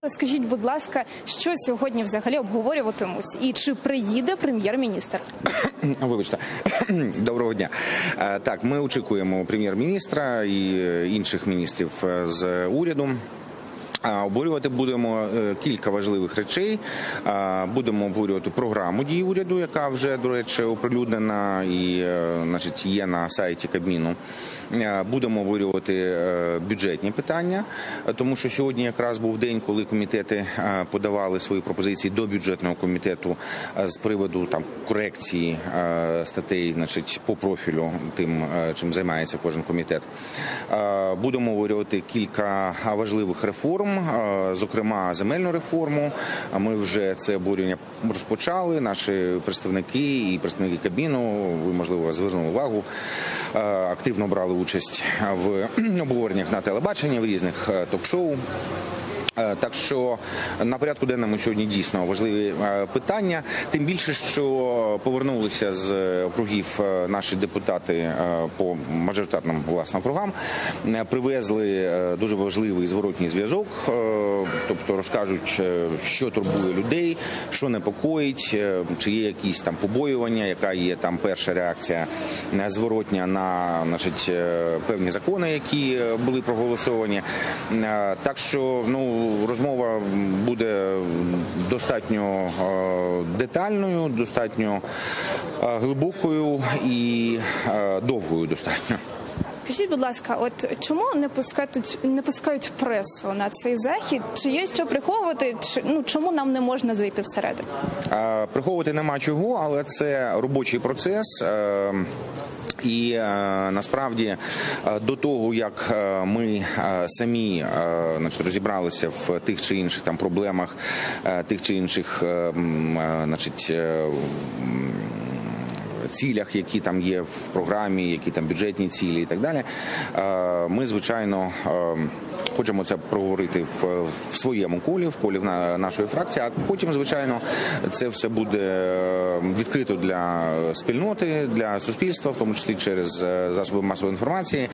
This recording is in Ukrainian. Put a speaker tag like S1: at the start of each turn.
S1: Розкажіть, будь ласка, що сьогодні взагалі обговорюватимуть і чи приїде прем'єр-міністр?
S2: Вибачте. Доброго дня. Так, ми очікуємо прем'єр-міністра і інших міністрів з уряду. Обговорювати будемо кілька важливих речей. Будемо обговорювати програму дій уряду, яка вже, до речі, оприлюднена і, значить, є на сайті Кабміну. Будемо обговорювати бюджетні питання, тому що сьогодні якраз був день, коли комітети подавали свої пропозиції до бюджетного комітету з приводу там корекції статей, значить, по профілю тим, чим займається кожен комітет. Будемо обговорювати кілька важливих реформ, зокрема земельну реформу. Ми вже це обговорення розпочали. Наші представники і представники Кабміну, ви, можливо, звернули увагу, активно брали участь в обговореннях на телебаченні, в різних ток-шоу. Так що на порядку денному сьогодні дійсно важливі питання, тим більше, що повернулися з округів наші депутати по мажоритарним, власне, округам, привезли дуже важливий зворотній зв'язок, тобто розкажуть, що турбує людей, що непокоїть, чи є якісь там побоювання, яка є там перша реакція зворотня на, значить, певні закони, які були проголосовані. Так що, розмова буде достатньо детальною, достатньо глибокою і довгою достатньо.
S1: Скажіть, будь ласка, от чому не пускають пресу на цей захід? Чи є що приховувати? Чому нам не можна зайти всередину?
S2: Приховувати нема чого, але це робочий процес. І насправді до того, як ми самі, значить, розібралися в тих чи інших там проблемах, тих чи інших, значить, цілях, які там є в програмі, які там бюджетні цілі і так далі, ми, звичайно, хочемо це проговорити в своєму колі, в колі нашої фракції, а потім, звичайно, це все буде відкрито для спільноти, для суспільства, в тому числі через засоби масової інформації.